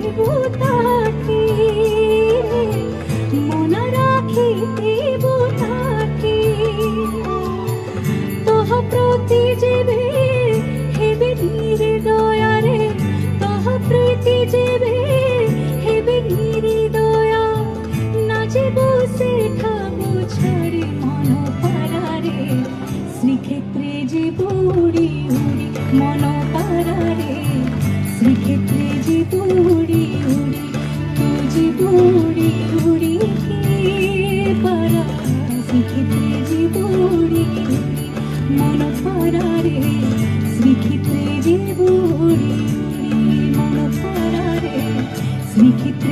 তাকে মনে রাখিব তাকে তহ প্রতি যেবে হেবে নির্দয়ারে তহ প্রতি যেবে হেবে নির্দয়া না যে বসে খাবো ছড়ি মন পারারে শ্রীক্ষেত্রে যে বুড়ি উড়ি মন পারারে শ্রীক্ষেত্রে যে বুড়ি উড়ি তু যে বুড়ি উড়ি পারা শ্রীক্ষেত্রে যে বুড়ি উড়ি মন পারারে শ্রীক্ষেত্রে যে বুড়ি উড়ি মন পারারে শ্রীক্ষেত্রে